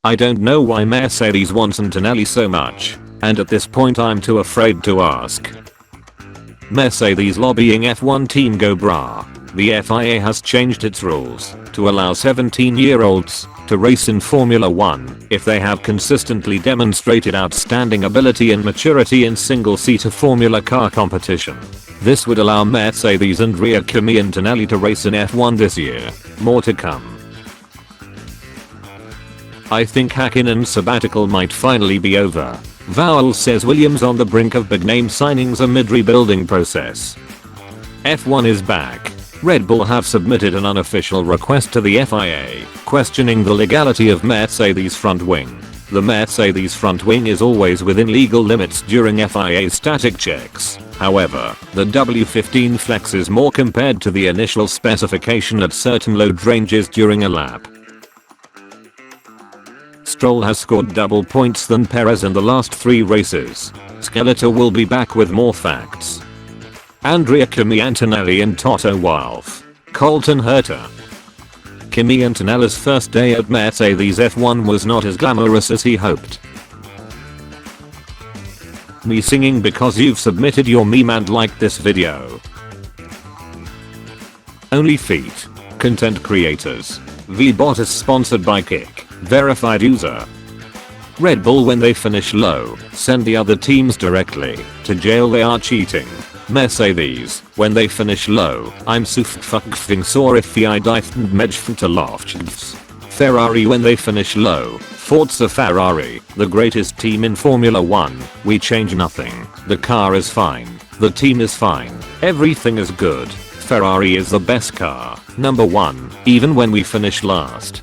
I don't know why Mercedes wants Antonelli so much, and at this point I'm too afraid to ask. Mercedes lobbying F1 team go brah. The FIA has changed its rules to allow 17-year-olds to race in Formula 1 if they have consistently demonstrated outstanding ability and maturity in single-seater Formula car competition. This would allow Mercedes and Kimi Antonelli to race in F1 this year. More to come. I think Häkkinen's sabbatical might finally be over. Vowell says Williams on the brink of big name signings amid rebuilding process. F1 is back. Red Bull have submitted an unofficial request to the FIA, questioning the legality of Mercedes front wing. The Mercedes front wing is always within legal limits during FIA static checks. However, the W15 flexes more compared to the initial specification at certain load ranges during a lap. Stroll has scored double points than Perez in the last 3 races. Skeletor will be back with more facts. Kimi Antonelli and Toto Wolff. Colton Herta. Kimi Antonelli's first day at Mercedes F1 was not as glamorous as he hoped. Me singing because you've submitted your meme and liked this video. Only feet. Content creators. VBot is sponsored by Kick. Verified user. Red Bull when they finish low, send the other teams directly to jail, they are cheating. Mercedes, when they finish low, I'm fucking sorry if I didn't mention to lofts. Ferrari when they finish low, Forza Ferrari, the greatest team in Formula 1, we change nothing, the car is fine, the team is fine, everything is good, Ferrari is the best car, number 1, even when we finish last.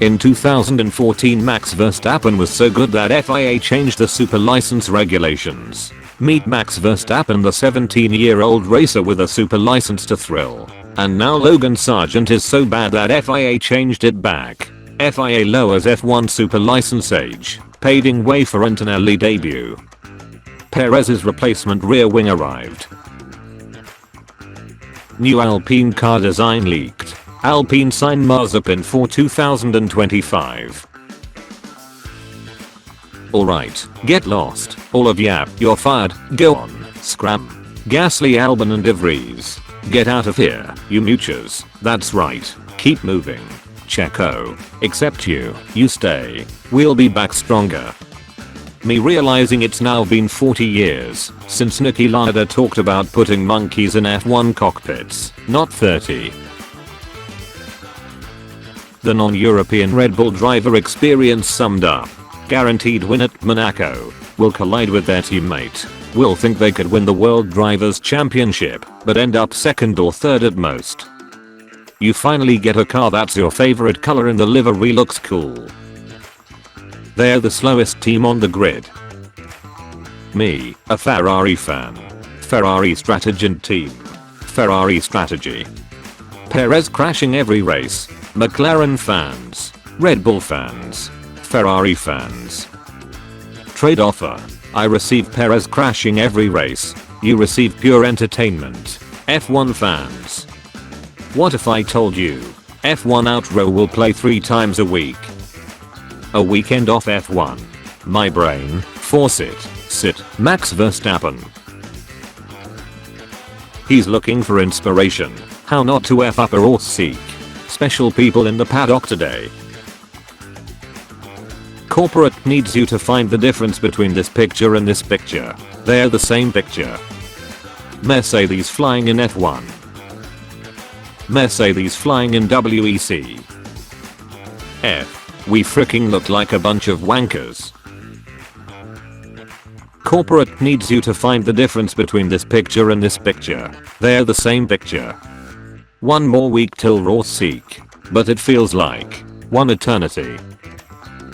In 2014 Max Verstappen was so good that FIA changed the super license regulations. Meet Max Verstappen, the 17-year-old racer with a super license to thrill. And now Logan Sargent is so bad that FIA changed it back. FIA lowers F1 super license age, paving way for Antonelli debut. Perez's replacement rear wing arrived. New Alpine car design leaked. Alpine sign Mazepin for 2025. Alright, get lost. All of ya, you're fired, go on, scram. Gasly, Albon and De Vries. Get out of here, you moochers. That's right, keep moving. Checo. Except you stay. We'll be back stronger. Me realizing it's now been 40 years since Niki Lauda talked about putting monkeys in F1 cockpits, not 30. The non-European Red Bull driver experience summed up. Guaranteed win at Monaco. Will collide with their teammate. Will think they could win the World Drivers' Championship, but end up second or third at most. You finally get a car that's your favorite color and the livery looks cool. They're the slowest team on the grid. Me, a Ferrari fan. Ferrari strategy and team. Ferrari strategy. Perez crashing every race. McLaren fans. Red Bull fans. Ferrari fans. Trade offer. I receive Perez crashing every race. You receive pure entertainment. F1 fans. What if I told you? F1 Outro will play 3 times a week. A weekend off F1. My brain, force it, sit, Max Verstappen. He's looking for inspiration. How not to F up or seek. Special people in the paddock today. Corporate needs you to find the difference between this picture and this picture. They're the same picture. Mercedes flying in F1. Mercedes flying in WEC. We fricking look like a bunch of wankers. Corporate needs you to find the difference between this picture and this picture. They're the same picture. One more week till Ross Seek. But it feels like one eternity.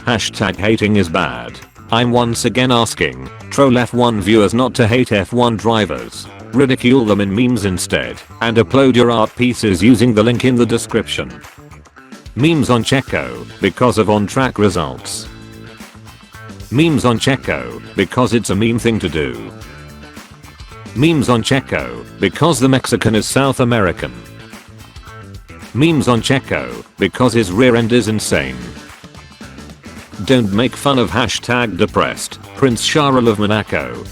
Hashtag hating is bad. I'm once again asking troll F1 viewers not to hate F1 drivers. Ridicule them in memes instead, and upload your art pieces using the link in the description. Memes on Checo because of on-track results. Memes on Checo because it's a meme thing to do. Memes on Checo because the Mexican is South American. Memes on Checo because his rear end is insane. Don't make fun of #depressed Prince Charles of Monaco.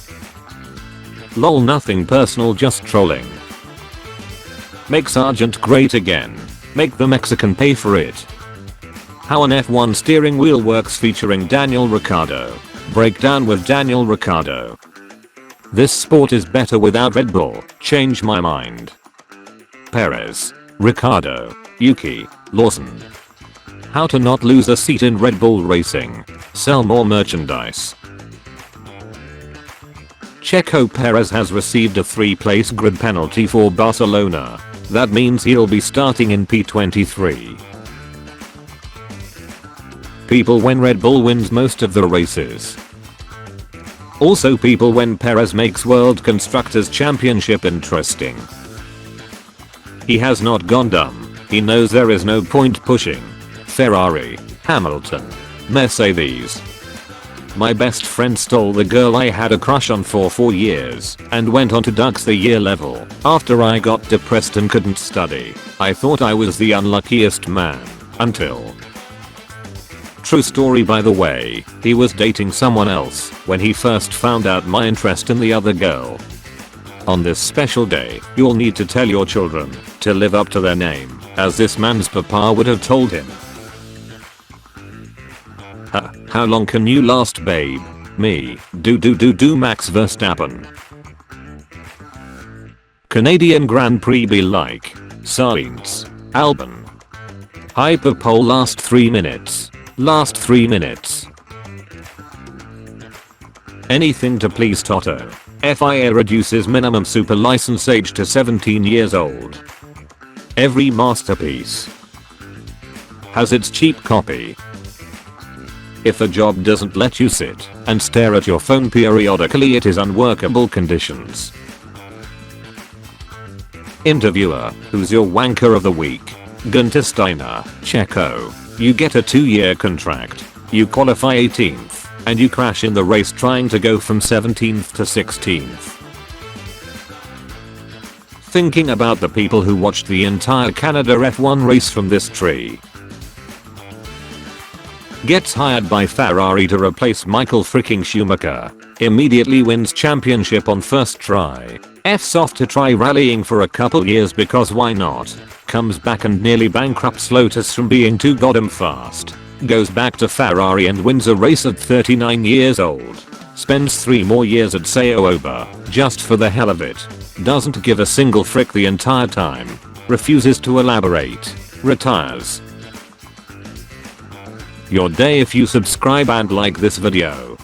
Lol, nothing personal, just trolling. Make Sergeant great again. Make the Mexican pay for it. How an F1 steering wheel works featuring Daniel Ricciardo. Breakdown with Daniel Ricciardo. This sport is better without Red Bull. Change my mind. Perez, Ricciardo, Yuki, Lawson. How to not lose a seat in Red Bull racing. Sell more merchandise. Checo Perez has received a 3-place grid penalty for Barcelona. That means he'll be starting in P23. People when Red Bull wins most of the races. Also people when Perez makes World Constructors Championship interesting. He has not gone dumb. He knows there is no point pushing. Ferrari, Hamilton, Mercedes. My best friend stole the girl I had a crush on for 4 years and went on to dux the year level after I got depressed and couldn't study. I thought I was the unluckiest man until... True story, by the way, he was dating someone else when he first found out my interest in the other girl. On this special day, you'll need to tell your children to live up to their name, as this man's papa would have told him. How long can you last, babe? Me, do Max Verstappen. Canadian Grand Prix be like. Sainz, Albon. Hyperpole last 3 minutes. Last 3 minutes. Anything to please Toto. FIA reduces minimum super license age to 17 years old. Every masterpiece has its cheap copy. If a job doesn't let you sit and stare at your phone periodically, it is unworkable conditions. Interviewer, who's your wanker of the week? Gunter Steiner, Checo. You get a 2-year contract. You qualify 18th, and you crash in the race trying to go from 17th to 16th. Thinking about the people who watched the entire Canada F1 race from this tree. Gets hired by Ferrari to replace Michael freaking Schumacher. Immediately wins championship on first try. F's off to try rallying for a couple years because why not? Comes back and nearly bankrupts Lotus from being too goddamn fast. Goes back to Ferrari and wins a race at 39 years old. Spends 3 more years at Sauber, just for the hell of it. Doesn't give a single frick the entire time. Refuses to elaborate. Retires. Your day if you subscribe and like this video.